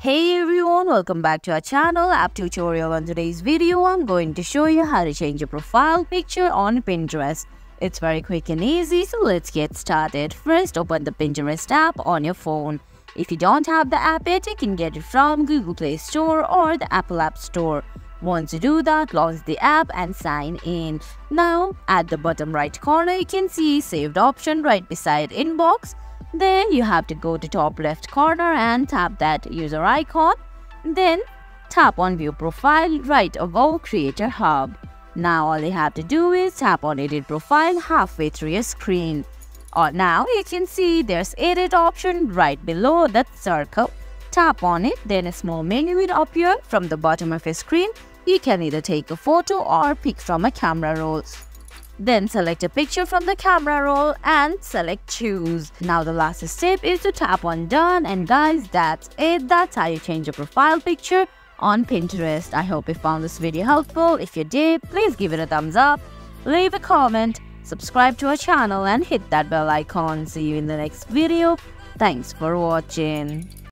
Hey everyone, welcome back to our channel app tutorial. On today's video, I'm going to show you how to change your profile picture on Pinterest. It's very quick and easy, so let's get started. First, open the Pinterest app on your phone. If you don't have the app yet, you can get it from Google Play Store or the Apple App Store. Once you do that, launch the app and sign in. Now, at the bottom right corner, you can see saved option right beside inbox. Then you have to go to top left corner and tap that user icon. Then tap on view profile right above creator hub. Now all you have to do is tap on edit profile halfway through your screen. Now you can see there's edit option right below that circle. Tap on it, then a small menu will appear from the bottom of your screen. You can either take a photo or pick from a camera roll. Then select a picture from the camera roll and select choose. Now the last step is to tap on done, and guys, that's it. That's how you change your profile picture on Pinterest. I hope you found this video helpful. If you did, please give it a thumbs up, leave a comment, subscribe to our channel and hit that bell icon. See you in the next video. Thanks for watching.